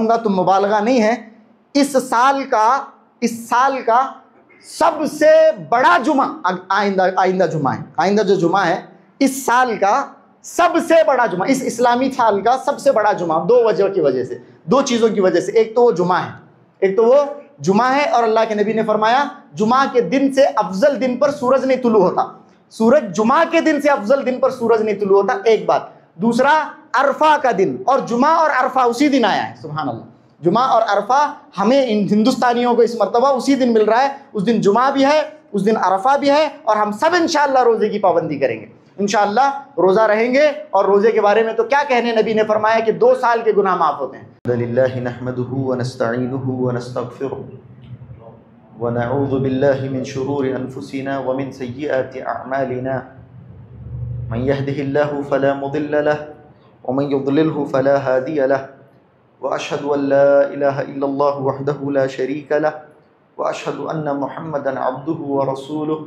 کہوں گا تو مبالغہ نہیں ہے، اس سال کا سب سے بڑا جمعہ آئندہ جمعہ ہے، آئندہ جو جمعہ ہے اس سال کا سب سے بڑا جمعہ، اس اسلامی سال کا سب سے بڑا جمعہ، دو چیزوں کی وجہ سے، ایک تو وہ جمعہ ہے، اور اللہ کے نبی نے فرمایا جمعہ کے دن سے افضل دن پر سورج نہیں طلوع ہوتا، جمعہ کے دن سے افضل دن پر سورج نہیں طلوع ہوتا، ایک بات۔ دوسرا عرفہ کا دن، اور جمعہ اور عرفہ اسی دن آیا ہے، سبحان اللہ، جمعہ اور عرفہ ہمیں ہندوستانیوں کو اس مرتبہ اسی دن مل رہا ہے، اس دن جمعہ بھی ہے، اس دن عرفہ بھی ہے، اور ہم سب انشاءاللہ روزے کی پابندی کریں گے، انشاءاللہ روزہ رہیں گے۔ اور روزے کے بارے میں تو کیا کہنے، نبی نے فرمایا کہ 2 سال کے گناہ معاف ہوتے ہیں۔ للہ نحمده ونستعینه ونستغفره ونعوذ باللہ من شرور انفسنا ومن سیئات اعمالنا، من يهده الله فلا مضل له ومن يضلله فلا هادي له، واشهد ان لا اله الا الله وحده لا شريك له، واشهد ان محمدا عبده ورسوله،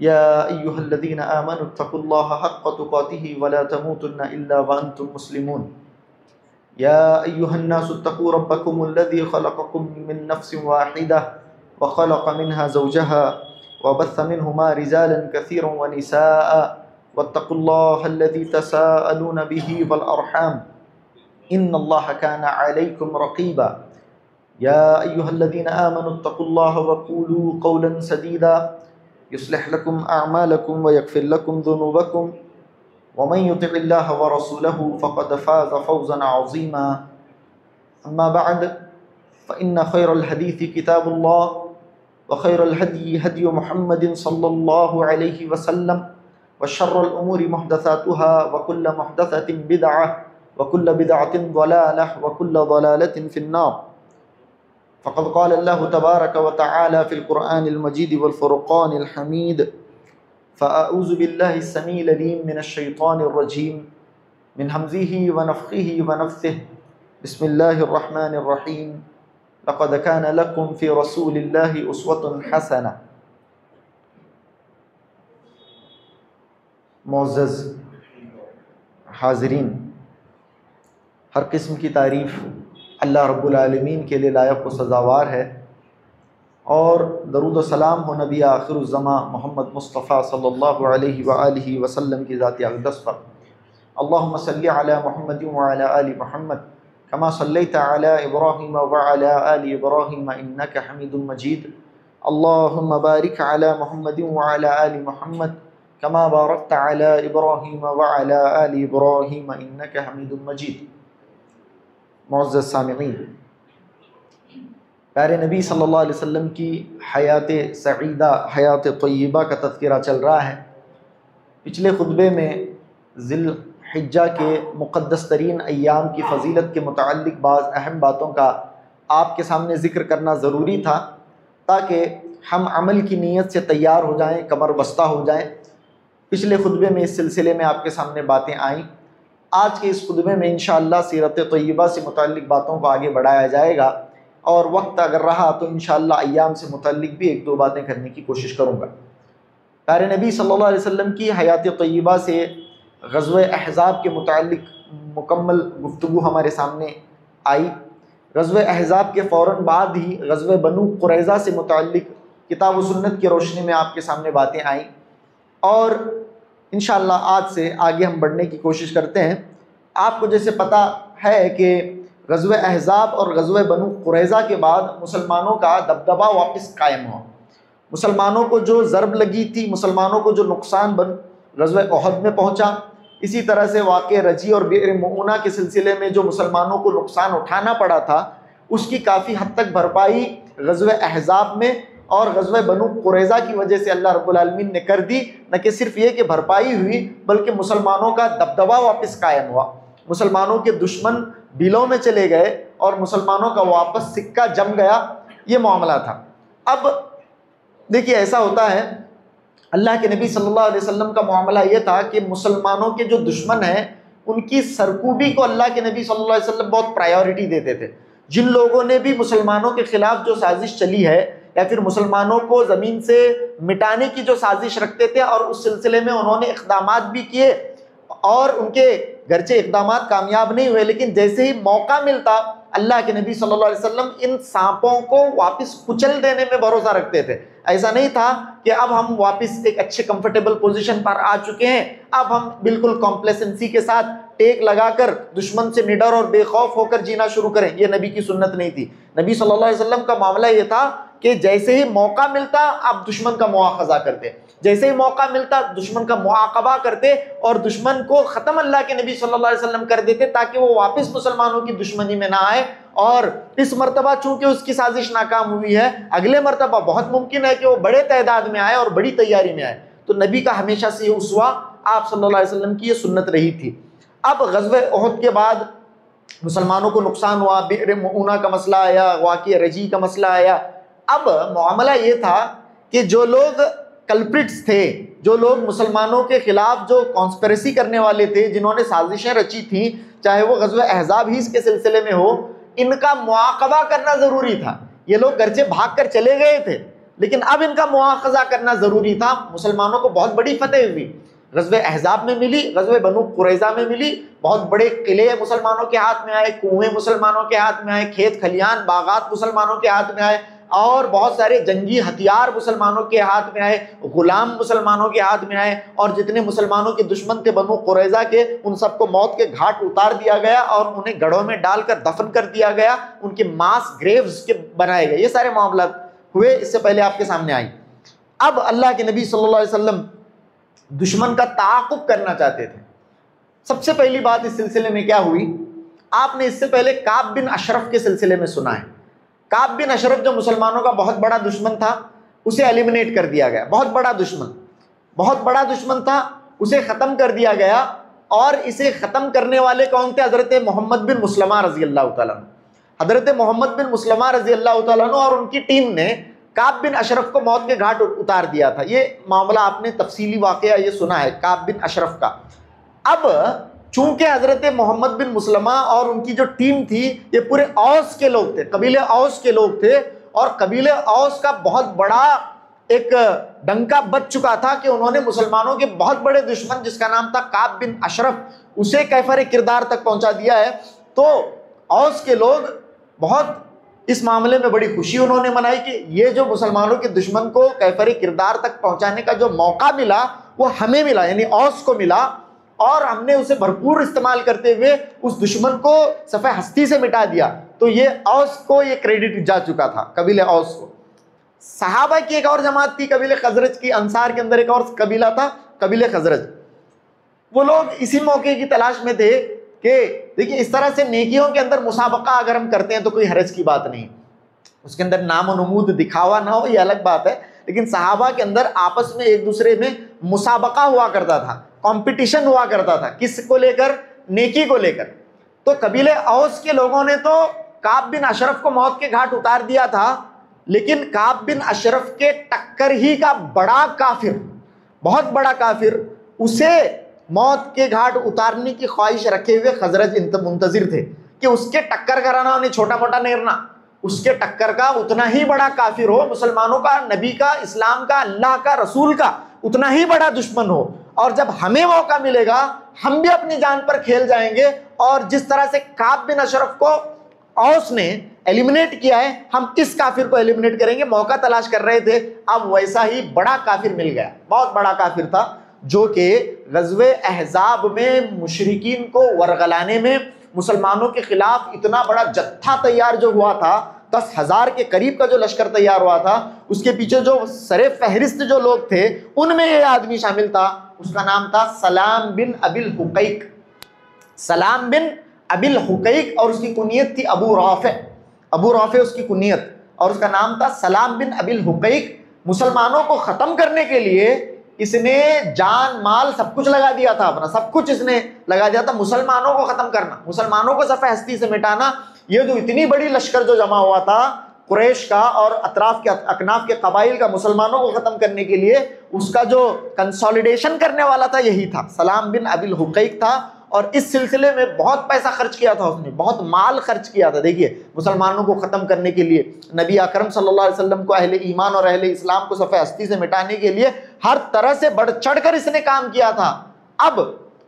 يا ايها الذين امنوا اتقوا الله حق تقاته ولا تموتن الا وانتم مسلمون، يا ايها الناس اتقوا ربكم الذي خلقكم من نفس واحده وخلق منها زوجها وبث منهما رجالا كثيرا ونساء، واتقوا الله الذي تساءلون به والارحام ان الله كان عليكم رقيبا، يا ايها الذين امنوا اتقوا الله وقولوا قولا سديدا يصلح لكم اعمالكم ويغفر لكم ذنوبكم، ومن يطع الله ورسوله فقد فاز فوزا عظيما، اما بعد فان خير الحديث كتاب الله، وخير الهدي هدي محمد صلى الله عليه وسلم، وشر الامور محدثاتها وكل محدثة بدعة وكل بدعة ضلالة وكل ضلالة في النار، فقد قال الله تبارك وتعالى في القرآن المجيد والفرقان الحميد، فأعوذ بالله السميع العليم من الشيطان الرجيم من همزه ونفخه ونفثه، بسم الله الرحمن الرحيم، لقد كان لكم في رسول الله أسوة حسنة۔ معزز حاضرین، ہر قسم کی تعریف اللہ رب العالمین کے لیے لائق و سزاوار ہے، اور درود و سلام ہو نبی آخر الزماں محمد مصطفیٰ صلی اللہ علیہ وآلہ وسلم کی ذات اقدس پر۔ اللہم صلی علی محمد وعلی آل محمد کما صلیت علی ابراہیم وعلی آل ابراہیم انک حمید مجید، اللہم بارک علی محمد وعلی آل محمد کما بارکت علی ابراہیم وعلی آل ابراہیم انک حمید مجید۔ معزز سامعین، پیارے نبی صلی اللہ علیہ وسلم کی حیات سعیدہ، حیات طیبہ کا تذکرہ چل رہا ہے۔ پچھلے خطبے میں ذی الحجہ کے مقدس ترین ایام کی فضیلت کے متعلق بعض اہم باتوں کا آپ کے سامنے ذکر کرنا ضروری تھا، تاکہ ہم عمل کی نیت سے تیار ہو جائیں، کمر بستہ ہو جائیں۔ پچھلے خطبے میں اس سلسلے میں آپ کے سامنے باتیں آئیں۔ آج کے اس خطبے میں انشاءاللہ سیرت طیبہ سے متعلق باتوں کو آگے بڑھایا جائے گا، اور وقت اگر رہا تو انشاءاللہ ایام سے متعلق بھی 1-2 باتیں کرنے کی کوشش کروں گا۔ پیارے نبی صلی اللہ علیہ وسلم کی حیات طیبہ سے غزوہ احزاب کے متعلق مکمل گفتگو ہمارے سامنے آئی۔ غزوہ احزاب کے فوراً بعد ہی غزوہ بنو قریظہ سے متعلق کتاب و سنت کی روشنی میں آپ کے سامنے باتیں آئیں، اور انشاءاللہ آج سے آگے ہم بڑھنے کی کوشش کرتے ہیں۔ آپ کو جیسے پتہ ہے کہ غزوہ احزاب اور غزوہ بنو قریظہ کے بعد مسلمانوں کا دبدبہ واپس قائم ہوا۔ مسلمانوں کو جو ضرب لگی تھی، مسلمانوں کو جو نقصان غزوہ احد میں پہنچا، اسی طرح سے واقع رجی اور بئر معونہ کے سلسلے میں جو مسلمانوں کو نقصان اٹھانا پڑا تھا، اس کی کافی حد تک بھرپائی غزوہ احزاب میں اور غزوہ بنو قریظہ کی وجہ سے اللہ رب العالمین نے کر دی۔ نہ کہ صرف یہ کہ بھرپائی ہوئی، بلکہ مسلمانوں کا دبدبہ واپس قائم ہوا، مسلمانوں کے دشمن بلوں میں چلے گئے اور مسلمانوں کا واپس سکہ جم گیا، یہ معاملہ تھا۔ اب دیکھیے ایسا ہوتا ہے، اللہ کے نبی صلی اللہ علیہ وسلم کا معاملہ یہ تھا کہ مسلمانوں کے جو دشمن ہیں ان کی سرکوبی کو اللہ کے نبی صلی اللہ علیہ وسلم بہت پرائیورٹی دیتے تھے۔ جن لوگوں نے بھی مسلمانوں کے خلاف جو سازش چلی ہے، یا پھر مسلمانوں کو زمین سے مٹانے کی جو سازش رکھتے تھے، اور اس سلسلے میں انہوں نے اقدامات بھی کیے، اور ان کے گرچہ اقدامات کامیاب نہیں ہوئے، لیکن جیسے ہی موقع ملتا اللہ کے نبی صلی اللہ علیہ وسلم ان سانپوں کو واپس کچل دینے میں بھروسہ رکھتے تھے. ایسا نہیں تھا کہ اب ہم واپس ایک اچھے کمفرٹیبل پوزیشن پر آ چکے ہیں, اب ہم بالکل کمپلیسنسی کے ساتھ ٹیک لگا کر دشمن سے نڈر اور بے خوف ہو کر جینا شروع کریں. یہ نبی کی سنت نہیں تھی. نبی صلی اللہ علیہ وسلم کا معاملہ یہ تھا کہ جیسے ہی موقع ملتا آپ دشمن کا مواخذہ کرتے, جیسے ہی موقع ملتا دشمن کا معاقبہ کرتے اور دشمن کو ختم اللہ کے نبی صلی اللہ علیہ وسلم کر دیتے تاکہ وہ واپس مسلمانوں کی دشمنی میں نہ آئے. اور اس مرتبہ چونکہ اس کی سازش ناکام ہوئی ہے, اگلے مرتبہ بہت ممکن ہے کہ وہ بڑے تعداد میں آئے اور بڑی تیاری میں آئے. تو نبی کا ہمیشہ سے یہ اسوہ آپ صلی اللہ علیہ وسلم کی یہ سنت رہی تھی. اب غزوہ احد کے بعد مسلمانوں کو نقصان ہوا, بئر معونہ کا مسئلہ آیا, واقعہ رجی کا مسئلہ آیا. اب معاملہ یہ تھا کہ جو لوگ کلپرٹس تھے, جو لوگ مسلمانوں کے خلاف جو کانسپریسی کرنے والے تھے, جنہوں نے سازشیں رچی تھیں, چاہے وہ غزوہ احزاب ہی اس کے سلسلے میں ہو, ان کا معاقبہ کرنا ضروری تھا. یہ لوگ گرچہ بھاگ کر چلے گئے تھے لیکن اب ان کا مواخذہ کرنا ضروری تھا. مسلمانوں کو بہت بڑی فتح ہوئی, غزوہ احزاب میں ملی, غزوہ بنو قریظہ میں ملی, بہت بڑے قلعے مسلمانوں کے ہاتھ میں آئے, کنویں مسلمانوں کے ہاتھ میں آئے, کھیت کھلیان باغات مسلمانوں کے ہاتھ میں آئے, اور بہت سارے جنگی ہتھیار مسلمانوں کے ہاتھ میں آئے, غلام مسلمانوں کے ہاتھ میں آئے, اور جتنے مسلمانوں کے دشمن تھے بنو قریظہ کے, ان سب کو موت کے گھاٹ اتار دیا گیا اور انہیں گڑھوں میں ڈال کر دفن کر دیا گیا, ان کے ماس گریوز کے بنائے گئے. یہ سارے معاملات ہوئے, اس سے پہلے آپ کے سامنے آئی. اب اللہ کے نبی صلی اللہ علیہ وسلم دشمن کا تعاقب کرنا چاہتے تھے. سب سے پہلی بات اس سلسلے میں کیا ہوئی, آپ نے اس سے پہلے کعب بن اشرف کے سلسلے میں سنا ہے. کعب بن اشرف جو مسلمانوں کا بہت بڑا دشمن تھا, اسے ایلیمنیٹ کر دیا گیا. بہت بڑا دشمن تھا, اسے ختم کر دیا گیا. اور اسے ختم کرنے والے کون تھے؟ حضرت محمد بن مسلمہ رضی اللہ تعالیٰ عنہ. حضرت محمد بن مسلمہ رضی اللہ تعالیٰ عنہ اور ان کی ٹیم نے کعب بن اشرف کو موت کے گھاٹ اتار دیا تھا. یہ معاملہ آپ نے تفصیلی واقعہ یہ سنا ہے کعب بن اشرف کا. اب چونکہ حضرت محمد بن مسلمہ اور ان کی جو ٹیم تھی یہ پورے اوس کے لوگ تھے, قبیلے اوس کے لوگ تھے, اور قبیلے اوس کا بہت بڑا ایک ڈنکا بچ چکا تھا کہ انہوں نے مسلمانوں کے بہت بڑے دشمن جس کا نام تھا کعب بن اشرف, اسے کیفر کردار تک پہنچا دیا ہے. تو اوس کے لوگ بہت اس معاملے میں بڑی خوشی انہوں نے منائی کہ یہ جو مسلمانوں کے دشمن کو کیفر کردار تک پہنچانے کا جو موقع ملا وہ ہمیں ملا, یعنی اوس کو ملا, اور ہم نے اسے بھرپور استعمال کرتے ہوئے اس دشمن کو صفحہ ہستی سے مٹا دیا. تو یہ اوس کو یہ کریڈٹ جا چکا تھا, قبیلہ اوس کو. صحابہ کی ایک اور جماعت تھی قبیلہ خزرج کی, انصار کے اندر ایک اور قبیلہ تھا قبیلہ خزرج. وہ لوگ اسی موقع کی تلاش میں تھے کہ دیکھیے اس طرح سے نیکیوں کے اندر مسابقہ اگر ہم کرتے ہیں تو کوئی حرج کی بات نہیں, اس کے اندر نام و نمود دکھاوا نہ ہو یہ الگ بات ہے, لیکن صحابہ کے اندر آپس میں ایک دوسرے میں مسابقہ ہوا کرتا تھا, کمپٹیشن ہوا کرتا تھا. کس کو لے کر؟ نیکی کو لے کر. تو قبیلہ اوس کے لوگوں نے تو کعب بن اشرف کو موت کے گھاٹ اتار دیا تھا, لیکن کعب بن اشرف کے ٹکر ہی کا بڑا کافر, بہت بڑا کافر, اسے موت کے گھاٹ اتارنے کی خواہش رکھے ہوئے خزرج منتظر تھے کہ اس کے ٹکر کرانا, انہیں چھوٹا موٹا نہیں کرنا, اس کے ٹکر کا اتنا ہی بڑا کافر ہو, مسلمانوں کا, نبی کا, اسلام کا, اللہ کا, رسول کا اتنا ہی بڑا دشمن ہو. اور جب ہمیں موقع ملے گا ہم بھی اپنی جان پر کھیل جائیں گے, اور جس طرح سے کعب بن اشرف کو اوس نے ایلیمنیٹ کیا ہے ہم اس کافر کو ایلیمنیٹ کریں گے. موقع تلاش کر رہے تھے, اب ویسا ہی بڑا کافر مل گیا, بہت بڑا کافر تھا, جو کہ غزوہ احزاب میں مشرکین کو ورغلانے میں مسلمانوں کے خلاف اتنا بڑا جتھا تیار جو ہوا تھا, 10,000 کے قریب کا جو لشکر تیار ہوا تھا, اس کے پیچھے جو سر فہرست جو لوگ تھے ان میں یہ آدمی شامل تھا. اس کا نام تھا سلام بن ابی الحقیق, سلام بن ابی الحقیق, اور اس کی کنیت تھی ابو رافع. ابو رافع اس کی کنیت, اور اس کا نام تھا سلام بن ابی الحقیق. مسلمانوں کو ختم کرنے کے لیے اس نے جان مال سب کچھ لگا دیا تھا, اپنا سب کچھ اس نے لگا دیا تھا مسلمانوں کو ختم کرنا, مسلمانوں کو صفحہ ہستی سے مٹانا. یہ جو اتنی بڑی لشکر جو جمع ہوا تھا قریش کا اور اطراف کے اکناف کے قبائل کا مسلمانوں کو ختم کرنے کے لیے, اس کا جو کنسالیڈیشن کرنے والا تھا یہی تھا, سلام بن ابی الحقیق تھا. اور اس سلسلے میں بہت پیسہ خرچ کیا تھا اس نے, بہت مال خرچ کیا تھا. دیکھیے مسلمانوں کو ختم کرنے کے لیے, نبی اکرم صلی اللہ علیہ وسلم کو, اہل ایمان اور اہل اسلام کو صفحہ ہستی سے مٹانے کے لیے ہر طرح سے بڑھ چڑھ کر اس نے کام کیا تھا. اب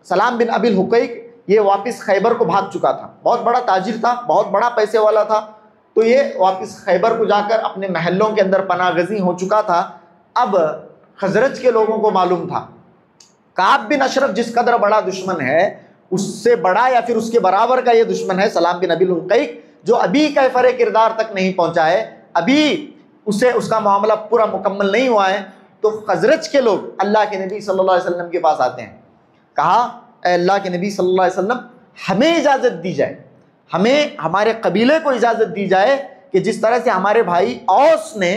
سلام بن ابی الحقیق یہ واپس خیبر کو بھاگ چکا تھا، بہت بڑا تاجر تھا، بہت بڑا پیسے والا تھا، تو یہ واپس خیبر کو جا کر اپنے محلوں کے اندر پناہ گزین ہو چکا تھا۔ اب خزرج کے لوگوں کو معلوم تھا کعب بن اشرف جس قدر بڑا دشمن ہے، اس سے بڑا یا پھر اس کے برابر کا یہ دشمن ہے سلام بن ابی الحقیق، جو ابھی کیفر کردار تک نہیں پہنچا ہے، ابھی اسے اس کا معاملہ پورا مکمل نہیں ہوا ہے۔ تو خزرج کے لوگ اللہ کے نبی صلی اللہ علیہ وسلم کے پاس آتے ہیں، کہا اے اللہ کے نبی صلی اللہ علیہ وسلم ہمیں اجازت دی جائے، ہمیں ہمارے قبیلے کو اجازت دی جائے کہ جس طرح سے ہمارے بھائی اوس نے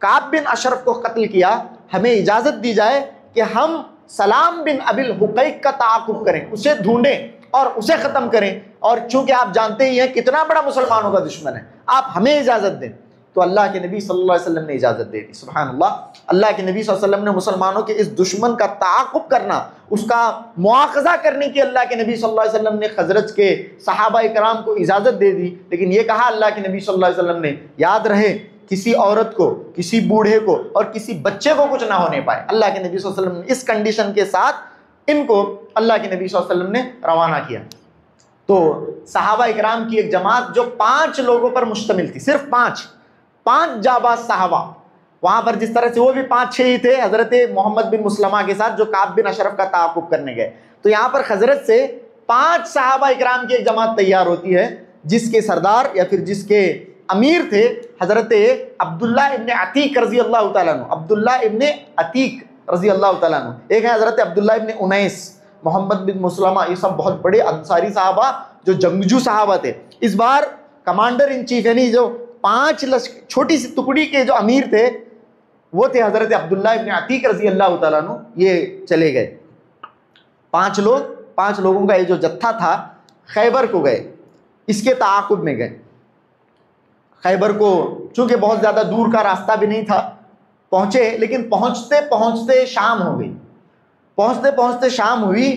کعب بن اشرف کو قتل کیا، ہمیں اجازت دی جائے کہ ہم سلام بن ابی الحقیق کا تعاقب کریں، اسے ڈھونڈیں اور اسے ختم کریں، اور چونکہ آپ جانتے ہی ہیں کتنا بڑا مسلمانوں کا دشمن ہے، آپ ہمیں اجازت دیں۔ تو اللہ کے نبی صلی اللہ علیہ وسلم نے اجازت دے دی۔ سبحان اللہ، اللہ کے نبی صلی اللہ علیہ وسلم نے مسلمانوں کے اس دشمن کا تعاقب کرنا، اس کا مواخذہ کرنے کی اللہ کے نبی صلی اللہ علیہ وسلم نے خزرج کے صحابہ کرام کو اجازت دے دی، لیکن یہ کہا اللہ کے نبی صلی اللہ علیہ وسلم نے یاد رہے کسی عورت کو، کسی بوڑھے کو اور کسی بچے کو کچھ نہ ہونے پائے۔ اللہ کے نبی صلی اللہ علیہ وسلم نے اس کنڈیشن کے ساتھ ان کو اللہ کے نبی صلی اللہ علیہ وسلم نے روانہ کیا۔ تو صحابہ اکرام کی ایک جماعت جو 5 لوگوں پر مشتمل تھی، صرف 5 جاباز صحابہ، وہاں پر جس طرح سے وہ بھی 5-6 ہی تھے حضرت محمد بن مسلمہ کے ساتھ جو کعب بن اشرف کا تعاقب کرنے گئے، تو یہاں پر خزرج سے 5 صحابہ اکرام کی ایک جماعت تیار ہوتی ہے، جس کے سردار یا پھر جس کے امیر تھے حضرت عبداللہ ابن عتیق رضی اللہ تعالیٰ عنہ، عبداللہ ابن عتیق رضی اللہ تعالیٰ عنہ، ایک ہے حضرت عبداللہ ابن انیس، محمد بن مسلمہ، یہ سب بہت بڑے انصاری صحابہ جو جنگجو صحابہ تھے۔ اس بار کمانڈر ان چیف یعنی جو 5 چھوٹی سی ٹکڑی کے جو امیر تھے وہ تھے حضرت عبداللہ ابن عتیق رضی اللہ تعالیٰ عنہ، یہ چلے گئے 5 لوگوں کا یہ جو جتھا تھا خیبر کو گئے، اس کے تعاقب میں گئے خیبر کو، چونکہ بہت زیادہ دور کا راستہ بھی نہیں تھا، پہنچے، لیکن پہنچتے پہنچتے شام ہو گئی، پہنچتے شام ہوئی،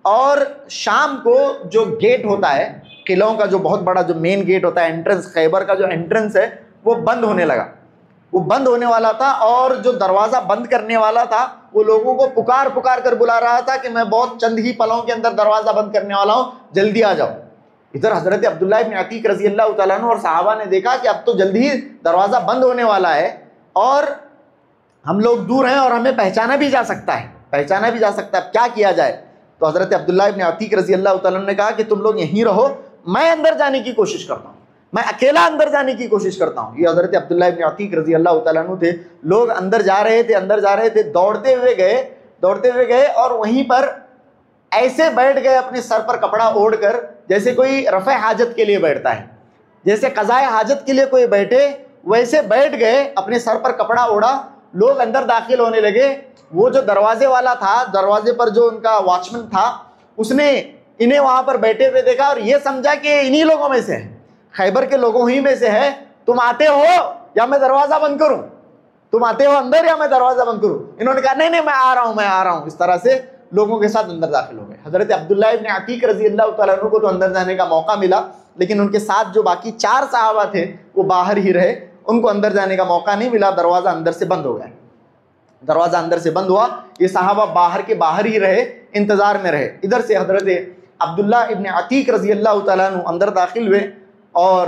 اور شام کو جو گیٹ ہوتا ہے قلعوں کا، جو بہت بڑا جو مین گیٹ ہوتا ہے انٹرنس، خیبر کا جو انٹرنس ہے وہ بند ہونے لگا، وہ بند ہونے والا تھا، اور جو دروازہ بند کرنے والا تھا وہ لوگوں کو پکار کر بلا رہا تھا کہ میں بہت چند ہی پلوں کے اندر دروازہ بند کرنے والا ہوں، جلدی آ جاؤ۔ ادھر حضرت عبداللہ ابن عتیق رضی اللہ تعالیٰ عنہ اور صحابہ نے دیکھا کہ اب تو جلدی ہی دروازہ بند ہونے والا ہے اور ہم لوگ دور ہیں اور ہمیں پہچانا بھی جا سکتا ہے، اب کیا کیا جائے؟ تو حضرت عبداللہ ابن عتیق رضی اللہ تعالیٰ عنہ نے کہا کہ تم لوگ یہیں رہو، میں اندر جانے کی کوشش کرتا ہوں، میں اکیلا اندر جانے کی کوشش کرتا ہوں۔ یہ حضرت عبداللہ ابن عتیق رضی اللہ تعالیٰ عنہ تھے، لوگ اندر جا رہے تھے، دوڑتے ہوئے گئے اور وہیں پر ایسے بیٹھ گئے اپنے سر پر کپڑا اوڑھ کر، جیسے کوئی رفع حاجت کے لیے بیٹھتا ہے، جیسے قضاء حاجت کے لیے کوئی بیٹھے ویسے بیٹھ گئے، اپنے سر پر کپڑا اوڑھا، لوگ اندر داخل ہونے لگے۔ وہ جو دروازے والا تھا، دروازے پر جو ان کا واچمن تھا، اس نے انہیں وہاں پر بیٹھے ہوئے دیکھا اور یہ سمجھا کہ انہی لوگوں میں سے ہے، خیبر کے لوگوں ہی میں سے ہے، تم آتے ہو یا میں دروازہ بند کروں، تم آتے ہو اندر یا میں دروازہ بند کروں؟ انہوں نے کہا نہیں میں آ رہا ہوں۔ اس طرح سے لوگوں کے ساتھ اندر داخل ہو گئے۔ حضرت عبداللہ ابن عتیق رضی اللہ تعالیٰ عنہ کو تو اندر جانے کا موقع ملا، لیکن ان کے ساتھ جو باقی 4 صحابہ تھے وہ باہر ہی رہے، ان کو اندر جانے کا موقع نہیں ملا، دروازہ اندر سے بند ہو گیا، دروازہ اندر سے بند ہوا، یہ صحابہ باہر کے باہر ہی رہے، انتظار میں رہے۔ ادھر سے حضرت عبداللہ ابن عتیق رضی اللہ تعالیٰ عنہ اندر داخل ہوئے اور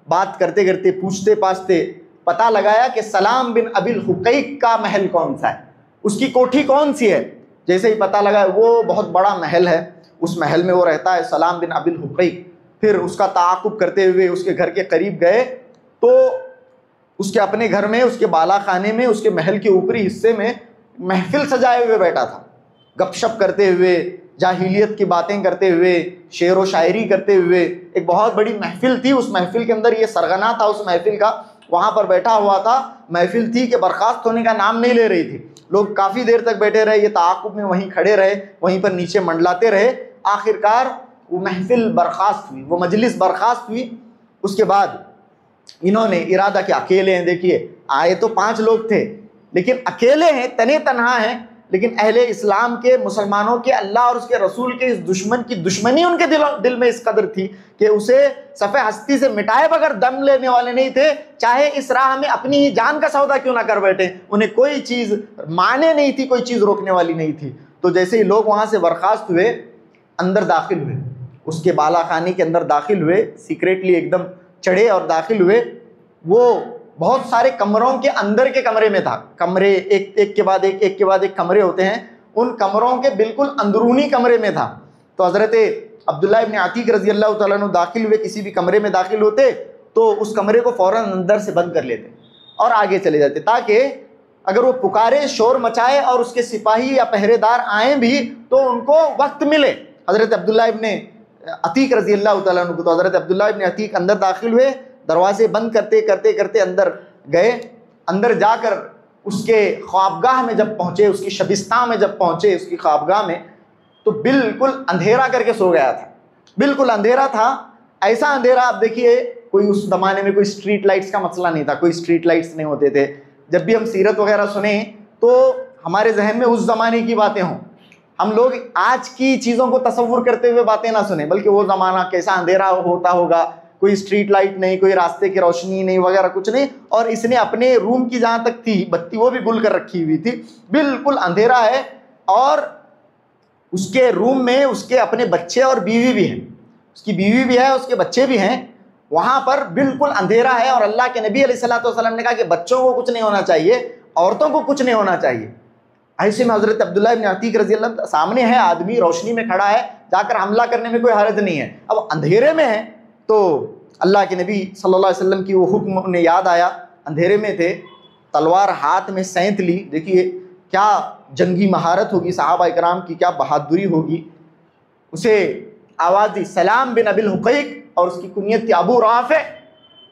بات کرتے کرتے پوچھتے پاچھتے پتہ لگایا کہ سلام بن ابی الحقیق کا محل کون سا ہے، اس کی کوٹھی کون سی ہے۔ جیسے ہی پتہ لگا وہ بہت بڑا محل ہے، اس محل میں وہ رہتا ہے سلام بن ابی الحقیق۔ پھر اس کا تعاقب کرتے ہوئے اس کے گھر کے قریب گئے تو اس کے اپنے گھر میں، اس کے بالا خانے میں، اس کے محل کے اوپری حصے میں محفل سجائے ہوئے بیٹھا تھا، گپ شپ کرتے ہوئے، جاہلیت کی باتیں کرتے ہوئے، شعر و شاعری کرتے ہوئے، ایک بہت بڑی محفل تھی، اس محفل کے اندر یہ سرغنہ تھا اس محفل کا، وہاں پر بیٹھا ہوا تھا۔ محفل تھی کہ برخاست ہونے کا نام نہیں لے رہی تھی، لوگ کافی دیر تک بیٹھے رہے، یہ تعاقب میں وہیں کھڑے رہے، وہیں پر نیچے منڈلاتے رہے، آخر کار وہ محفل برخاست ہوئی، وہ مجلس برخاست ہوئی۔ اس کے بعد انہوں نے ارادہ کیا، اکیلے ہیں، دیکھیے آئے تو 5 لوگ تھے لیکن اکیلے ہیں، تنے تنہا ہیں، لیکن اہل اسلام کے، مسلمانوں کے، اللہ اور اس کے رسول کے اس دشمن کی دشمنی ان کے دل میں اس قدر تھی کہ اسے صفحہ ہستی سے مٹائے بغیر دم لینے والے نہیں تھے، چاہے اس راہ میں اپنی ہی جان کا سودا کیوں نہ کر بیٹھے، انہیں کوئی چیز مانے نہیں تھی، کوئی چیز روکنے والی نہیں تھی۔ تو جیسے ہی لوگ وہاں سے برخاست ہوئے، اندر داخل ہوئے، اس کے بالا خانے کے اندر داخل ہوئے، سیکریٹلی ایک دم چڑھے اور داخل ہوئے. وہ بہت سارے کمروں کے اندر کے کمرے میں تھا. کمرے ایک کے بعد ایک کمرے ہوتے ہیں، ان کمروں کے بالکل اندرونی کمرے میں تھا. تو حضرت عبداللہ ابن عتیق رضی اللہ تعالیٰ عنہ داخل ہوئے، کسی بھی کمرے میں داخل ہوتے تو اس کمرے کو فوراً اندر سے بند کر لیتے اور آگے چلے جاتے، تاکہ اگر وہ پکارے، شور مچائے اور اس کے سپاہی یا پہرے دار آئیں بھی تو ان کو وقت ملے. حضرت عبداللہ ابن عتیق رضی اللہ تعالیٰ عنہ کو، تو حضرت عبداللہ ابن عتیق اندر داخل ہوئے، دروازے بند کرتے اندر گئے. اندر جا کر اس کے خوابگاہ میں جب پہنچے، اس کی شبستان میں جب پہنچے، اس کی خوابگاہ میں، تو بالکل اندھیرا کر کے سو گیا تھا. بالکل اندھیرا تھا، ایسا اندھیرا. آپ دیکھیے، کوئی اس زمانے میں کوئی اسٹریٹ لائٹس کا مسئلہ نہیں تھا، کوئی اسٹریٹ لائٹس نہیں ہوتے تھے. جب بھی ہم سیرت وغیرہ سنیں تو ہمارے ذہن میں اس زمانے کی باتیں ہوں، ہم لوگ آج کی چیزوں کو تصور کرتے ہوئے باتیں نہ سنیں، بلکہ وہ زمانہ کیسا اندھیرا ہوتا ہوگا. کوئی اسٹریٹ لائٹ نہیں، کوئی راستے کی روشنی نہیں وغیرہ کچھ نہیں. اور اس نے اپنے روم کی جہاں تک تھی بتی وہ بھی گل کر رکھی ہوئی تھی، بالکل اندھیرا ہے. اور اس کے روم میں اس کے اپنے بچے اور بیوی بھی ہیں، اس کی بیوی بھی ہے، اس کے بچے بھی ہیں. وہاں پر بالکل اندھیرا ہے. اور اللہ کے نبی علیہ الصلوۃ والسلام نے کہا کہ بچوں کو کچھ نہیں ہونا چاہیے، عورتوں کو کچھ نہیں ہونا چاہیے. ایسے میں حضرت عبداللہ ابن عتیق رضی اللہ، سامنے ہے آدمی، روشنی میں کھڑا ہے، جا کر حملہ کرنے میں کوئی حرج نہیں ہے. اب اندھیرے میں ہے تو اللہ کے نبی صلی اللہ علیہ وسلم کی وہ حکم انہیں یاد آیا. اندھیرے میں تھے، تلوار ہاتھ میں سینت لی. دیکھیے کیا جنگی مہارت ہوگی صحابہ اکرام کی، کیا بہادری ہوگی. اسے آواز دی، سلام بن ابی الحقیق، اور اس کی کنیت تھی ابو رافع.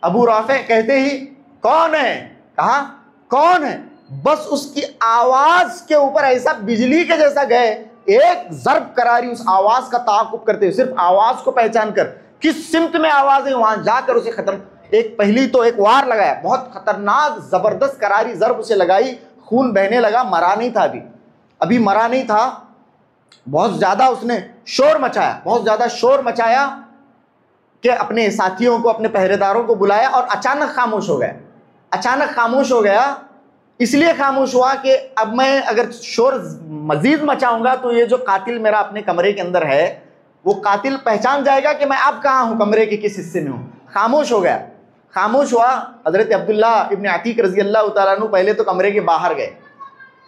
ابو رافع کہتے ہی کون ہے، کہا کون ہے. بس اس کی آواز کے اوپر ایسا بجلی کے جیسا گئے، ایک ضرب کراری اس آواز کا تعاقب کرتے ہوئے، صرف آواز کو پہچان کر کس سمت میں آواز ہے وہاں جا کر اسے ختم. ایک پہلی تو ایک وار لگایا، بہت خطرناک زبردست کراری ضرب اسے لگائی، خون بہنے لگا. مرا نہیں تھا، ابھی مرا نہیں تھا. بہت زیادہ اس نے شور مچایا، بہت زیادہ شور مچایا کہ اپنے ساتھیوں کو، اپنے پہرے داروں کو بلایا، اور اچانک خاموش ہو گیا. اچانک خاموش ہو گیا، اس لیے خاموش ہوا کہ اب میں اگر شور مزید مچاؤں گا تو یہ جو قاتل میرا اپنے کمرے کے اندر ہے، وہ قاتل پہچان جائے گا کہ میں اب کہاں ہوں، کمرے کے کس حصے میں ہوں. خاموش ہو گیا. خاموش ہوا. حضرت عبداللہ ابن عتیق رضی اللہ تعالیٰ عنہ پہلے تو کمرے کے باہر گئے.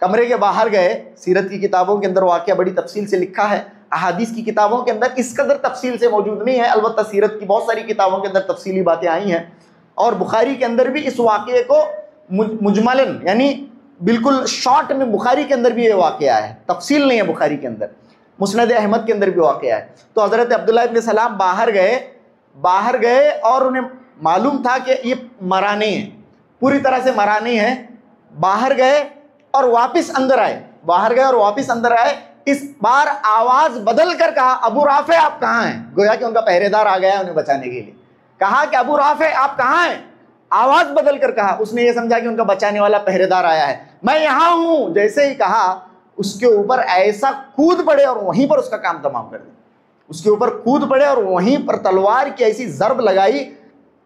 کمرے کے باہر گئے. سیرت کی کتابوں کے اندر واقعہ بڑی تفصیل سے لکھا ہے، احادیث کی کتابوں کے اندر اس قدر تفصیل سے موجود نہیں ہے، البتہ سیرت کی بہت ساری کتابوں کے اندر تفصیلی باتیں آئی ہیں. اور بخاری کے اندر بھی اس واقعے کو مجملاً، یعنی بالکل شارٹ میں بخاری کے اندر بھی یہ واقعہ ہے، تفصیل نہیں ہے بخاری کے اندر. مسند احمد کے اندر بھی واقعہ ہے. تو حضرت عبداللہ ابن سلام باہر گئے اور انہیں معلوم تھا کہ یہ مرا نہیں ہے، پوری طرح سے مرا نہیں ہے. باہر گئے اور واپس اندر آئے. اس بار آواز بدل کر کہا، ابو رافع آپ کہاں ہیں. گویا کہ ان کا پہرے دار آ گیا ہے انہیں بچانے کے لیے. کہا کہ ابو رافع آپ کہاں ہیں. آواز بدل کر کہا. اس نے یہ سمجھا کہ ان کا بچانے والا پہرے دار آیا ہے. میں یہاں ہوں. جیسے ہی کہا، اس کے اوپر ایسا کود پڑے اور وہیں پر اس کا کام تمام کر دیا. اس کے اوپر کود پڑے اور وہیں پر تلوار کی ایسی ضرب لگائی،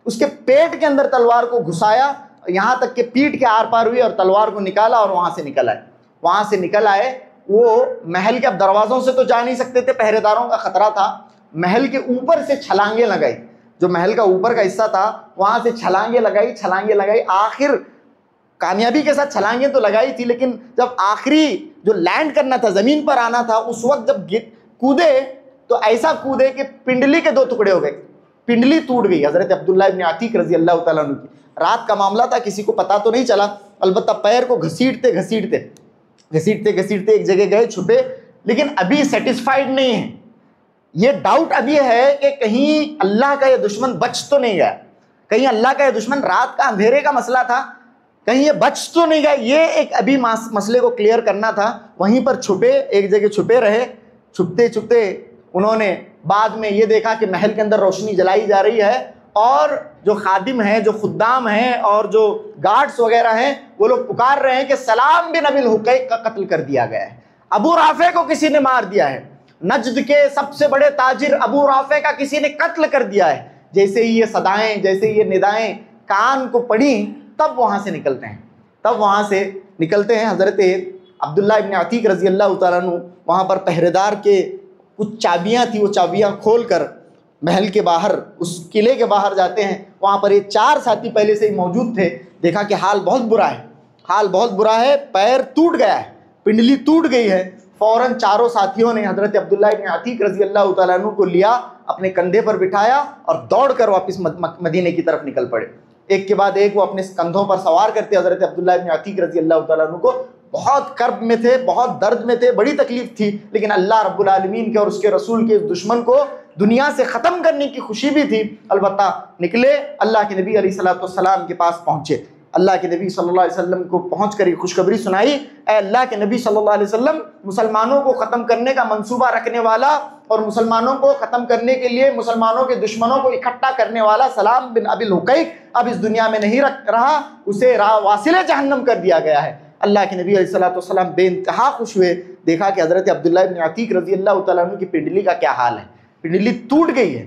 اس کے پیٹ کے اندر تلوار کو گھسایا، یہاں تک کہ پیٹ کے آر پار ہوئی، اور تلوار کو نکالا اور وہاں سے نکل آئے. وہ محل کے اب دروازوں سے تو جا نہیں سکتے تھے، پہرے داروں کا خطرہ تھا. محل کے اوپر سے چھلانگیں لگائی، جو محل کا اوپر کا حصہ تھا وہاں سے چھلانگیں لگائی. آخر کامیابی کے ساتھ چھلانگیں تو لگائی تھی، لیکن جب آخری جو لینڈ کرنا تھا، زمین پر آنا تھا، اس وقت جب کودے تو ایسا کودے کہ پنڈلی کے 2 ٹکڑے ہو گئے، پنڈلی ٹوٹ گئی. حضرت عبداللہ ابن عتیق رضی اللہ تعالیٰ عنہ کی رات کا معاملہ تھا، کسی کو پتہ تو نہیں چلا، البتہ پیر کو گھسیٹتے ایک جگہ گئے چھپے. لیکن ابھی سیٹسفائیڈ نہیں ہیں، یہ ڈاؤٹ ابھی ہے کہ کہیں اللہ کا یہ دشمن بچ تو نہیں گیا، کہیں اللہ کا یہ دشمن، رات کا اندھیرے کا مسئلہ تھا، کہیں یہ بچ تو نہیں گیا. یہ ایک ابھی مسئلے کو کلیئر کرنا تھا. وہیں پر چھپے، ایک جگہ چھپے رہے. چھپتے انہوں نے بعد میں یہ دیکھا کہ محل کے اندر روشنی جلائی جا رہی ہے، اور جو خادم ہیں، جو خدام ہیں، اور جو گارڈز وغیرہ ہیں، وہ لوگ پکار رہے ہیں کہ سلام بن ابی الحقیق کا قتل کر دیا گیا ہے، ابو رافع کو کسی نے مار دیا ہے، نجد کے سب سے بڑے تاجر ابو رافع کا کسی نے قتل کر دیا ہے. جیسے ہی یہ صدائیں، جیسے ہی یہ ندائیں کان کو پڑیں، تب وہاں سے نکلتے ہیں. حضرت عبداللہ ابن عتیق رضی اللہ تعالیٰ عنہ وہاں پر پہرے دار کے کچھ چابیاں تھیں، وہ چابیاں کھول کر محل کے باہر، اس قلعے کے باہر جاتے ہیں. وہاں پر یہ 4 ساتھی پہلے سے ہی موجود تھے. دیکھا کہ حال بہت برا ہے، حال بہت برا ہے، پیر ٹوٹ گیا ہے، پنڈلی ٹوٹ گئی ہے. فوراً چاروں ساتھیوں نے حضرت عبداللہ ابن عتیق رضی اللہ تعالیٰ عنہ کو لیا، اپنے کندھے پر بٹھایا اور دوڑ کر واپس مدینے کی طرف نکل پڑے. ایک کے بعد ایک وہ اپنے کندھوں پر سوار کرتے حضرت عبداللہ ابن عتیق رضی اللہ تعالیٰ عنہ کو. بہت کرب میں تھے، بہت درد میں تھے، بڑی تکلیف تھی، لیکن اللہ رب العالمین کے اور اس کے رسول کے اس دشمن کو دنیا سے ختم کرنے کی خوشی بھی تھی. البتہ نکلے، اللہ کے نبی علیہ الصلوۃ والسلام کے پاس پہنچے. اللہ کے نبی صلی اللہ علیہ وسلم کو پہنچ کر یہ خوشخبری سنائی، اے اللہ کے نبی صلی اللہ علیہ وسلم، مسلمانوں کو ختم کرنے کا منصوبہ رکھنے والا اور مسلمانوں کو ختم کرنے کے لیے مسلمانوں کے دشمنوں کو اکٹھا کرنے والا سلام بن ابی الحقیق اب اس دنیا میں نہیں رہا، اسے راہ واصل جہنم کر دیا گیا ہے. اللہ کے نبی علیہ الصلوۃ والسلام بے انتہا خوش ہوئے. دیکھا کہ حضرت عبداللہ ابن عتیق رضی اللہ تعالیٰ عنہ کی پنڈلی کا کیا حال ہے، پنڈلی ٹوٹ گئی ہے،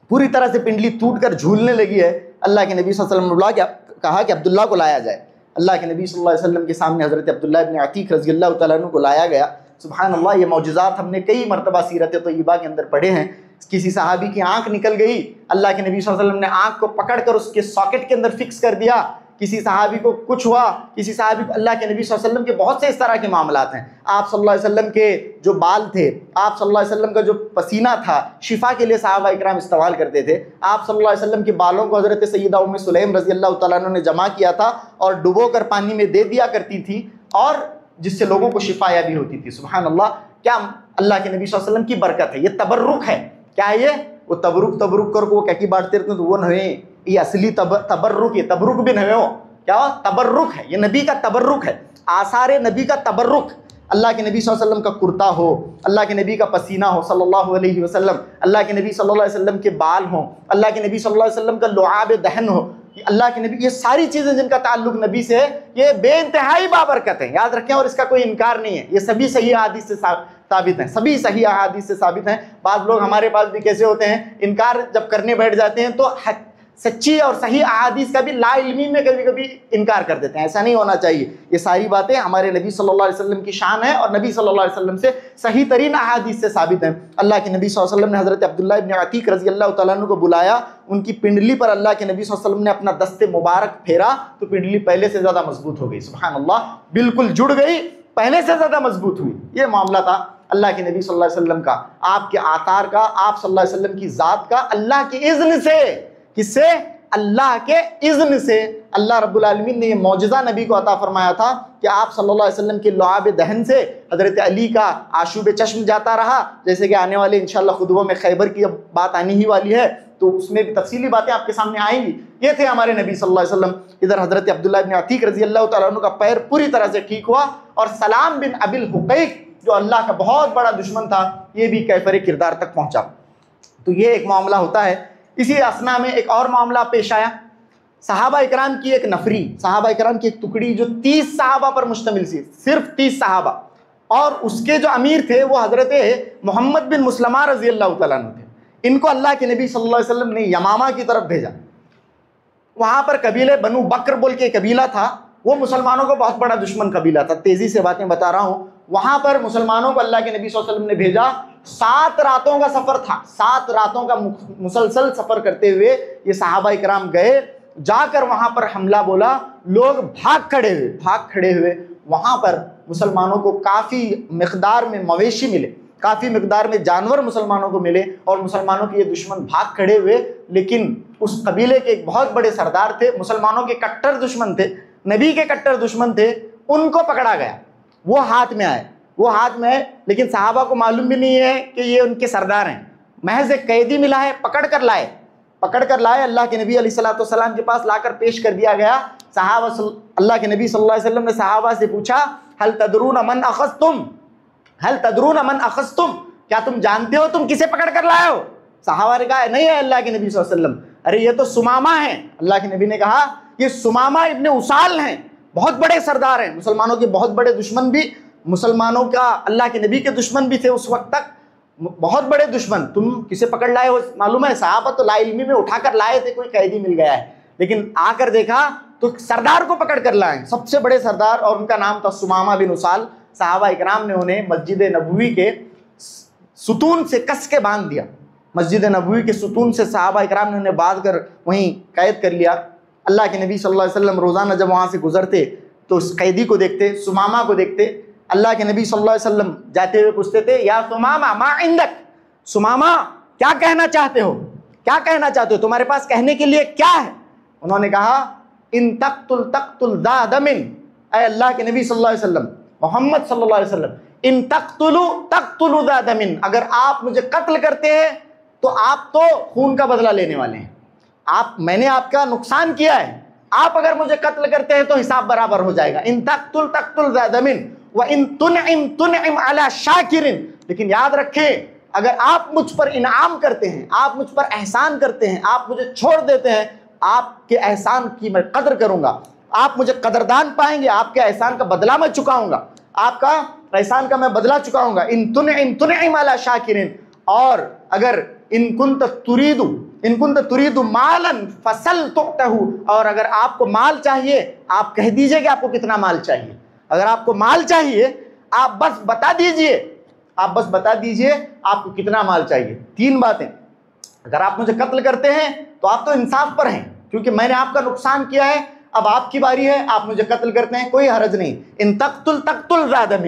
پوری طرح سے پنڈلی ٹوٹ کر جھولنے لگی ہے. اللہ کے نبی صلی اللہ علیہ وسلم نے کہا کہ عبداللہ کو لایا جائے. اللہ کے نبی صلی اللہ علیہ وسلم کے سامنے حضرت عبداللہ ابن عتیق رضی اللہ تعالیٰ عنہ کو لایا گیا. سبحان اللہ، یہ معجزات ہم نے کئی مرتبہ سیرت طیبہ کے اندر پڑھے ہیں. کسی صحابی کی آنکھ نکل گئی، اللہ کے نبی صلی اللہ علیہ وسلم نے آنکھ کو پکڑ کر اس کے ساکٹ کے اندر فکس کر دیا. کسی صحابی کو کچھ ہوا، کسی صحابی کو، اللہ کے نبی صلی اللہ علیہ وسلم کے بہت سے اس طرح کے معاملات ہیں. آپ صلی اللہ علیہ وسلم کے جو بال تھے، آپ صلی اللہ علیہ وسلم کا جو پسینہ تھا، شفا کے لیے صحابہ اکرام استعمال کرتے تھے. آپ صلی اللہ علیہ وسلم کے بالوں کو حضرت سیدہ ام سلیم رضی اللہ تعالیٰ عنہ نے جمع کیا تھا اور ڈبو کر پانی میں دے دیا کرتی تھی، اور جس سے لوگوں کو شفا بھی ہوتی تھی. سبحان اللہ، کیا اللہ کے نبی صلی اللہ علیہ وسلم کی برکت ہے. یہ تبرک ہے. کیا ہے یہ؟ وہ تبرک کر کو کیا بانٹتے رہتے ہیں تو وہ نہیں، یہ اصلی تبرک ہے. تبرک بھی نہیں ہو، کیا تبرک ہے، یہ نبی کا تبرک ہے، آثار نبی کا تبرک. اللہ کے نبی صلی اللہ علیہ وسلم کا کرتا ہو، اللہ کے نبی کا پسینہ ہو صلی اللہ علیہ وسلم، اللہ کے نبی صلی اللہ علیہ وسلم کے بال ہوں، اللہ کے نبی صلی اللہ علیہ وسلم کا لعاب دہن ہو، اللہ کے نبی، یہ ساری چیزیں جن کا تعلق نبی سے ہے، یہ بے انتہائی بابرکت ہیں. یاد رکھیں، اور اس کا کوئی انکار نہیں ہے. یہ سبھی صحیح احادیث سے ثابت ہیں، سبھی صحیح احادیث سے ثابت ہیں. بعض لوگ ہمارے پاس بھی کیسے ہوتے ہیں، انکار جب کرنے بیٹھ جاتے ہیں تو سچی اور صحیح احادیث کا بھی لا علمی میں کبھی کبھی انکار کر دیتے ہیں. ایسا نہیں ہونا چاہیے. یہ ساری باتیں ہمارے نبی صلی اللہ علیہ وسلم کی شان ہے اور نبی صلی اللہ علیہ وسلم سے صحیح ترین احادیث سے ثابت ہیں. اللہ کے نبی صلی اللہ علیہ وسلم نے حضرت عبداللہ ابن عتیق رضی اللہ تعالیٰ عنہ کو بلایا. ان کی پنڈلی پر اللہ کے نبی صلی اللہ علیہ وسلم نے اپنا دست مبارک پھیرا تو پنڈلی پہلے سے زیادہ مضبوط ہو گئی. سبحان اللہ، بالکل جڑ گئی، پہلے سے زیادہ مضبوط ہوئی. یہ معاملہ تھا اللہ کے نبی صلی اللہ علیہ وسلم کا، آپ کے آثار کا، آپ صلی اللہ علیہ وسلم کی ذات کا، اللہ کے اذن سے. کس سے؟ اللہ کے اذن سے. اللہ رب العالمین نے یہ معجزہ نبی کو عطا فرمایا تھا کہ آپ صلی اللہ علیہ وسلم کے لعاب دہن سے حضرت علی کا آشوب چشم جاتا رہا. جیسے کہ آنے والے انشاءاللہ خطبوں میں خیبر کی اب بات آنی ہی والی ہے تو اس میں بھی تفصیلی باتیں آپ کے سامنے آئیں گی. یہ تھے ہمارے نبی صلی اللہ علیہ وسلم. ادھر حضرت عبداللہ ابن عتیق رضی اللہ تعالیٰ عنہ کا پیر پوری طرح سے ٹھیک ہوا، اور سلام بن ابی الحقیق جو اللہ کا بہت بڑا دشمن تھا، یہ بھی کیفر کردار تک پہنچا. تو یہ ایک معاملہ ہوتا ہے. اسی اسنا میں ایک اور معاملہ پیش آیا. صحابہ اکرام کی ایک نفری، صحابہ اکرام کی ایک ٹکڑی جو 30 صحابہ پر مشتمل تھی، صرف 30 صحابہ، اور اس کے جو امیر تھے وہ حضرت محمد بن مسلمہ رضی اللہ تعالیٰ عنہ تھے. ان کو اللہ کے نبی صلی اللہ علیہ وسلم نے یمامہ کی طرف بھیجا. وہاں پر قبیلے بنو بکر بول کے قبیلہ تھا، وہ مسلمانوں کو بہت بڑا دشمن قبیلہ تھا. تیزی سے باتیں بتا رہا ہوں. وہاں پر مسلمانوں کو اللہ کے نبی صلی اللہ علیہ وسلم نے بھیجا. 7 راتوں کا سفر تھا، 7 راتوں کا مسلسل سفر کرتے ہوئے یہ صحابہ اکرام گئے. جا کر وہاں پر حملہ بولا، لوگ بھاگ کھڑے ہوئے. وہاں پر مسلمانوں کو کافی مقدار میں مویشی ملے، کافی مقدار میں جانور مسلمانوں کو ملے، اور مسلمانوں کے یہ دشمن بھاگ کھڑے ہوئے. لیکن اس قبیلے کے ایک بہت بڑے سردار تھے، مسلمانوں کے کٹر دشمن تھے، نبی کے کٹر دشمن تھے. ان کو پکڑا گیا، وہ ہاتھ میں آئے، لیکن صحابہ کو معلوم بھی نہیں ہے کہ یہ ان کے سردار ہیں. محض ایک قیدی ملا ہے، پکڑ کر لائے اللہ کے نبی علیہ الصلوۃ والسلام کے پاس لا کر پیش کر دیا گیا. اللہ کے نبی صلی اللہ علیہ وسلم نے صحابہ سے پوچھا، هل تدرون من اخذتم، کیا تم جانتے ہو تم کسے پکڑ کر لائے ہو؟ صحابہ نے کہا نہیں ہے اللہ کے نبی صلی اللہ علیہ وسلم. ارے یہ تو سمامہ ہیں. اللہ کے نبی نے کہا یہ سمامہ ابن اسال ہیں، بہت بڑے سردار ہیں، مسلمانوں کے بہت بڑے دشمن بھی، مسلمانوں کا اللہ کے نبی کے دشمن بھی تھے اس وقت تک، بہت بڑے دشمن. تم کسے پکڑ لائے ہو؟ معلوم ہے صحابہ تو لا علمی میں اٹھا کر لائے تھے، کوئی قیدی مل گیا ہے، لیکن آ کر دیکھا تو سردار کو پکڑ کر لائے، سب سے بڑے سردار، اور ان کا نام تھا سمامہ بن اسال. صحابہ اکرام نے انہیں مسجد نبوی کے ستون سے کس کے باندھ دیا، مسجد نبوی کے ستون سے صحابہ اکرام نے انہیں باندھ کر وہیں قید کر لیا۔ اللہ کے نبی صلی اللہ علیہ وسلم روزانہ جب وہاں سے گزرتے تو اس قیدی کو دیکھتے، ثمامہ کو دیکھتے، اللہ کے نبی صلی اللہ علیہ وسلم جاتے ہوئے پوچھتے تھے یا ثمامہ ما عندک، ثمامہ کیا کہنا چاہتے ہو، کیا کہنا چاہتے ہو، تمہارے پاس کہنے کے لیے کیا ہے؟ انہوں نے کہا ان تقتل تقتل ذا دم، اے اللہ کے نبی صلی اللہ علیہ وسلم، محمد صلی اللہ علیہ وسلم، ان تقتلوا تقتلوا ذا دم، اگر آپ مجھے قتل کرتے ہیں تو آپ تو خون کا بدلہ لینے والے ہیں، میں نے آپ کا نقصان کیا ہے، آپ اگر مجھے قتل کرتے ہیں تو حساب برابر ہو جائے گا۔ ان تقتل تقتل ذا دم وان تنعم تنعم علی شاکر، لیکن یاد رکھیں اگر آپ مجھ پر انعام کرتے ہیں، آپ مجھ پر احسان کرتے ہیں، آپ مجھے چھوڑ دیتے ہیں، آپ کے احسان کی میں قدر کروں گا، آپ مجھے قدردان پائیں گے، آپ کے احسان کا بدلہ میں چکاؤں گا، آپ کا احسان کا میں بدلہ چکاؤں گا۔ ان تنعم تنعم علی شاکر، اور اگر ان کنت ترید مالا فسل تؤتہ، اور اگر آپ کو مال چاہیے آپ کہہ دیجئے کہ آپ کو کتنا مال چاہیے، اگر آپ کو مال چاہیے آپ بس بتا دیجئے آپ کو کتنا مال چاہیے۔ تین باتیں، اگر آپ مجھے قتل کرتے ہیں تو آپ تو انصاف پر ہیں کیونکہ میں نے آپ کا نقصان کیا ہے، اب آپ کی باری ہے، آپ مجھے قتل کرتے ہیں، کوئی حرج نہیں۔ ان تقتل تقتل ذا دم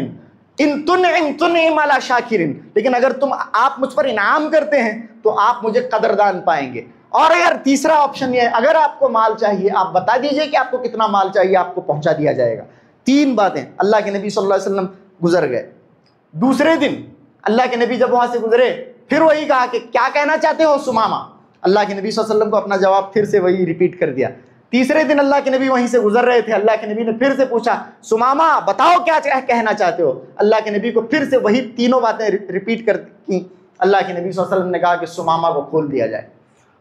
ان تنعم تنعم علی شاکر، لیکن اگر آپ مجھ پر انعام کرتے ہیں تو آپ مجھے قدردان پائیں گے۔ اور اگر تیسرا آپشن یہ ہے اگر آپ کو مال چاہیے آپ بتا دیجئے کہ آپ کو کتنا مال چاہیے، آپ کو پہنچا دیا جائے گا۔ تین باتیں۔ اللہ کے نبی صلی اللہ علیہ وسلم گزر گئے، دوسرے دن اللہ کے نبی جب وہاں سے گزرے پھر وہی کہا کہ کیا کہنا چاہتے ہو ثمامہ، اللہ کے نبی صلی اللہ علیہ وسلم کو اپنا جواب پھر سے وہی ریپیٹ کر دیا۔ تیسرے دن اللہ کے نبی وہیں سے گزر رہے تھے، اللہ کے نبی نے پھر سے پوچھا ثمامہ بتاؤ کیا کہنا چاہتے ہو، اللہ کے نبی کو پھر سے وہی تینوں باتیں ریپیٹ کر کی۔ اللہ کے نبی صلی اللہ علیہ وسلم نے کہا کہ ثمامہ کو کھول دیا جائے،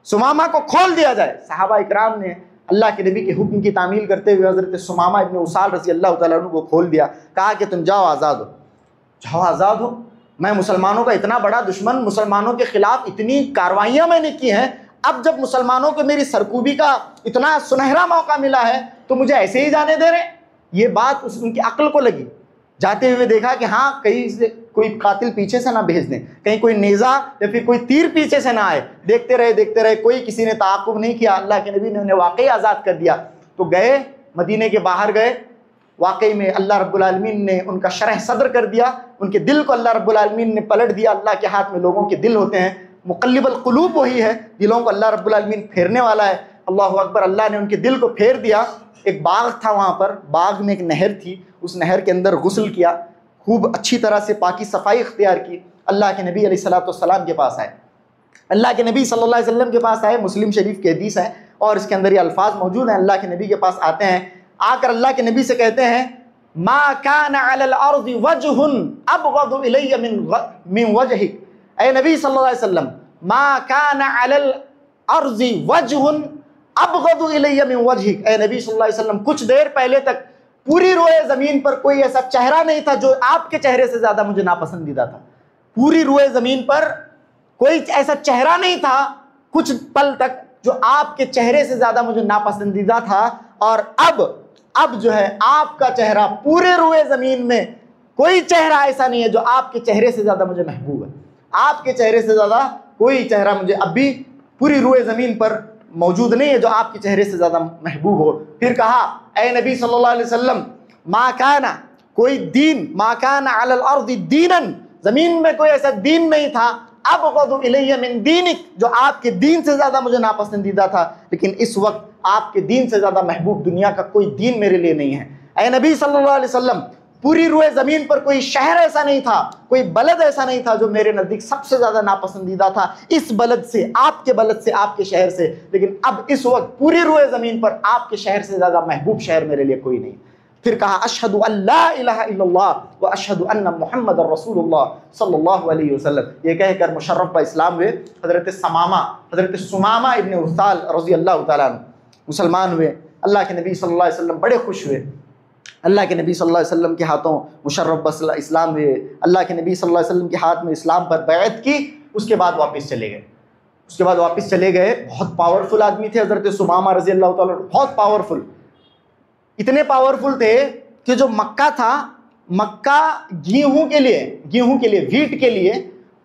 ثمامہ کو کھول دیا جائے۔ صحابہ اکرام نے اللہ کے نبی کے حکم کی تعمیل کرتے ہوئے حضرت ثمامہ ابن اسال رضی اللہ تعالیٰ عنہ کو کھول دیا، کہا کہ تم جاؤ آزاد ہو، جاؤ آزاد ہو، میں مسلمانوں کا اتنا بڑا دشمن، مسلمانوں کے خلاف اتنی کاروائیاں میں نے کی ہیں، اب جب مسلمانوں کو میری سرکوبی کا اتنا سنہرا موقع ملا ہے تو مجھے ایسے ہی جانے دے رہے ہیں۔ یہ بات ان کی عقل کو لگی، جاتے ہوئے دیکھا کہ ہاں کہیں سے کوئی قاتل پیچھے سے نہ بھیج دیں، کہیں کوئی نیزہ یا پھر کوئی تیر پیچھے سے نہ آئے۔ دیکھتے رہے کوئی کسی نے تعاقب نہیں کیا، اللہ کے نبی نے انہیں واقعی آزاد کر دیا۔ تو گئے مدینے کے باہر گئے، واقعی میں اللہ رب العالمین نے ان کا شرح صدر کر دیا، ان کے دل کو اللہ رب العالمین نے پلٹ دیا۔ اللہ کے ہاتھ میں لوگوں کے دل ہوتے ہیں، مقلب القلوب وہی ہے، دلوں کو اللہ رب العالمین پھیرنے والا ہے۔ اللہ اکبر، اللہ نے ان کے دل کو پھیر دیا۔ ایک باغ تھا وہاں پر، باغ میں ایک نہر تھی، اس نہر کے اندر غسل کیا، خوب اچھی طرح سے پاکی صفائی اختیار کی۔ اللہ کے نبی علیہ الصلوۃ والسلام کے پاس آئے، اللہ کے نبی صلی اللہ علیہ وسلم کے پاس آئے، مسلم شریف کی حدیث ہے اور اس کے اندر یہ الفاظ موجود ہیں۔ اللہ کے نبی کے پاس آتے ہیں، آ کر اللہ کے نبی سے کہتے ہیں ما کان علی الارض وجہ ابغض الی من وجہک، اے نبی صلی اللہ علیہ وسلم ما کان علی الارض وجہ ابغض الی من وجہک، اے نبی صلی اللہ علیہ وسلم کچھ دیر پہلے تک پوری روئے زمین پر کوئی ایسا چہرہ نہیں تھا جو آپ کے چہرے سے زیادہ مجھے ناپسندیدہ تھا۔ پوری روئے زمین پر کوئی ایسا چہرہ نہیں تھا کچھ پل تک جو آپ کے چہرے سے زیادہ مجھے ناپسندیدہ تھا، اور اب جو ہے آپ کا چہرہ پورے روئے زمین میں کوئی چہرہ ایسا نہیں ہے جو آپ کے چہرے سے زیادہ مجھے محبوب ہے۔ آپ کے چہرے سے زیادہ کوئی چہرہ مجھے اب بھی پوری روئے زمین پر موجود نہیں ہے جو آپ کے چہرے سے زیادہ محبوب ہو۔ پھر کہا اے نبی صلی اللہ علیہ وسلم ما کانا، کوئی دین، ما کانا علی الارض دینا، زمین میں کوئی ایسا دین نہیں تھا ابغض الی من دینک، جو آپ کے دین سے زیادہ مجھے ناپسندیدہ تھا، لیکن اس وقت آپ کے دین سے زیادہ محبوب دنیا کا کوئی دین میرے لیے نہیں ہے۔ اے نبی صلی اللہ علیہ وسلم پوری روئے زمین پر کوئی شہر ایسا نہیں تھا، کوئی بلد ایسا نہیں تھا جو میرے نزدیک سب سے زیادہ ناپسندیدہ تھا اس بلد سے، آپ کے بلد سے، آپ کے شہر سے، لیکن اب اس وقت پوری روئے زمین پر آپ کے شہر سے زیادہ محبوب شہر میرے لیے کوئی نہیں۔ پھر کہا اشہد ان لا الہ الا اللہ و اشہد ان محمد رسول اللہ صلی اللہ علیہ وسلم، یہ کہہ کر مشرف با اسلام ہوئے حضرت ثمامہ ابن اسال رضی اللہ تعالیٰ عنہ مسلمان ہوئے۔ اللہ کے نبی صلی اللہ علیہ وسلم بڑے خوش ہوئے، اللہ کے نبی صلی اللہ علیہ وسلم کے ہاتھوں مشرف بس اسلام ہوئے، اللہ کے نبی صلی اللہ علیہ وسلم کے ہاتھ میں اسلام پر بیعت کی۔ اس کے بعد واپس چلے گئے، بہت پاورفل آدمی تھے حضرت ثمامہ رضی اللہ تعالیٰ عنہ، بہت پاورفل، اتنے پاورفل تھے کہ جو مکہ تھا، مکہ گیہوں کے لیے ویٹ کے لیے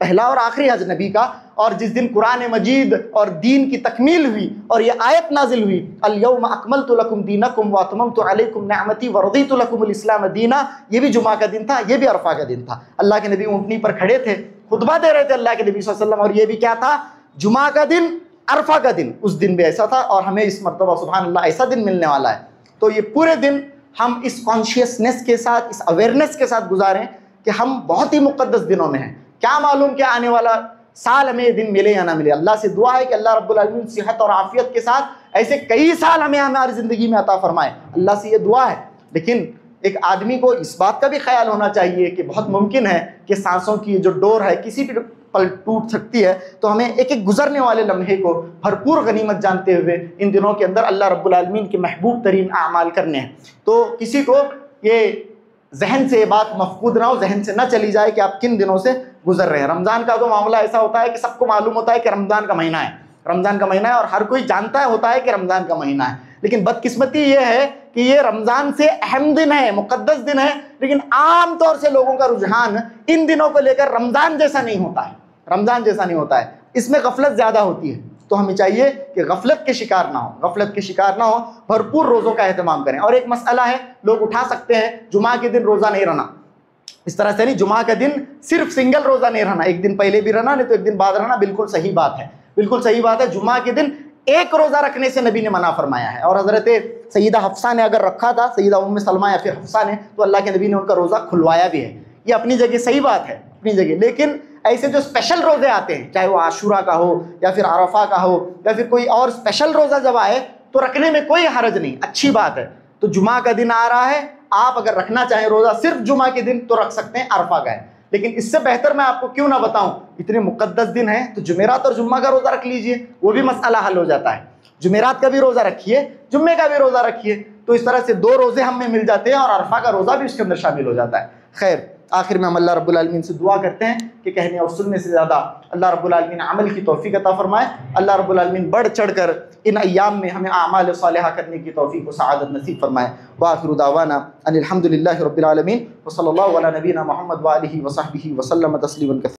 پہلا اور آخری حج نبی کا، اور جس دن قرآن مجید اور دین کی تکمیل ہوئی اور یہ آیت نازل ہوئی الیوم اکملت لکم دینکم واتممت علیکم نعمتی ورضیت لکم الاسلام دینا، یہ بھی جمعہ کا دن تھا، یہ بھی عرفہ کا دن تھا۔ اللہ کے نبی اونٹنی پر کھڑے تھے، خطبہ دے رہے تھے اللہ کے نبی صلی اللہ علیہ وسلم، اور یہ بھی کیا تھا؟ جمعہ کا دن، عرفہ کا دن۔ اس دن بھی ایسا تھا، اور ہمیں اس مرتبہ سبحان اللہ ایسا دن ملنے والا ہے۔ تو یہ پورے دن ہم اس کانشیسنس کے ساتھ، اس اویئرنیس کے ساتھ گزاریں کہ ہم بہت ہی مقدس دنوں میں ہیں، کیا معلوم کہ آنے والا سال ہمیں یہ دن ملے یا نہ ملے۔ اللہ سے دعا ہے کہ اللہ رب العالمین صحت اور عافیت کے ساتھ ایسے کئی سال ہمیں ہماری زندگی میں عطا فرمائے، اللہ سے یہ دعا ہے۔ لیکن ایک آدمی کو اس بات کا بھی خیال ہونا چاہیے کہ بہت ممکن ہے کہ سانسوں کی جو ڈور ہے کسی بھی پل ٹوٹ سکتی ہے، تو ہمیں ایک ایک گزرنے والے لمحے کو بھرپور غنیمت جانتے ہوئے ان دنوں کے اندر اللہ رب العالمین کے محبوب ترین اعمال کرنے ہیں۔ تو کسی کو یہ ذہن سے یہ بات مفقود نہ ہو، ذہن سے نہ چلی جائے کہ آپ کن دنوں سے گزر رہے ہیں۔ رمضان کا تو معاملہ ایسا ہوتا ہے کہ سب کو معلوم ہوتا ہے کہ رمضان کا مہینہ ہے، رمضان کا مہینہ ہے، اور ہر کوئی جانتا ہوتا ہے کہ رمضان کا مہینہ ہے۔ لیکن بدقسمتی یہ ہے کہ یہ رمضان سے اہم دن ہے، مقدس دن ہے، لیکن عام طور سے لوگوں کا رجحان ان دنوں کو لے کر رمضان جیسا نہیں ہوتا ہے، رمضان جیسا نہیں ہوتا ہے، اس میں غفلت زیادہ ہوتی ہے۔ تو ہمیں چاہیے کہ غفلت کے شکار نہ ہو، غفلت کے شکار نہ ہو، بھرپور روزوں کا اہتمام کریں۔ اور ایک مسئلہ ہے، لوگ اٹھا سکتے ہیں جمعہ کے دن روزہ نہیں رہنا، اس طرح سے نہیں، جمعہ کا دن صرف سنگل روزہ نہیں رہنا، ایک دن پہلے بھی رہنا نہیں تو ایک دن بعد رہنا، بالکل صحیح بات ہے، بالکل صحیح بات ہے۔ جمعہ کے دن ایک روزہ رکھنے سے نبی نے منع فرمایا ہے، اور حضرت سیدہ حفصہ نے اگر رکھا تھا، سیدہ ام سلمہ یا پھر حفصہ نے، تو اللہ کے نبی نے ان کا روزہ کھلوایا بھی ہے۔ یہ اپنی جگہ صحیح بات ہے، اپنی جگہ، لیکن ایسے جو اسپیشل روزے آتے ہیں، چاہے وہ عاشورہ کا ہو یا پھر عرفہ کا ہو یا پھر کوئی اور اسپیشل روزہ جب آئے تو رکھنے میں کوئی حرج نہیں، اچھی بات ہے۔ تو جمعہ کا دن آ رہا ہے، آپ اگر رکھنا چاہیں روزہ صرف جمعہ کے دن تو رکھ سکتے ہیں، عرفہ کا ہے، لیکن اس سے بہتر میں آپ کو کیوں نہ بتاؤں، اتنے مقدس دن ہیں تو جمعرات اور جمعہ کا روزہ رکھ لیجئے، وہ بھی مسئلہ حل ہو جاتا ہے۔ جمعرات کا بھی روزہ رکھیے، جمعے کا بھی روزہ رکھیے، تو اس طرح سے دو روزے ہم میں مل جاتے ہیں، اور عرفہ کا روزہ بھی اس کے اندر شامل ہو جاتا ہے۔ خیر، آخر میں ہم اللہ رب العالمین سے دعا کرتے ہیں کہ کہنے اور سننے سے زیادہ اللہ رب العالمین عمل کی توفیق عطا فرمائے۔ اللہ رب العالمین بڑھ چڑھ کر ان ایام میں ہمیں اعمال صالحہ کرنے کی توفیق و سعادت نصیب فرمائے۔ وآخر دعوانا ان الحمد للہ رب العالمین، وصلی اللہ علی نبینا محمد وآلہ وصحبہ وسلم تسلیما کثیرا۔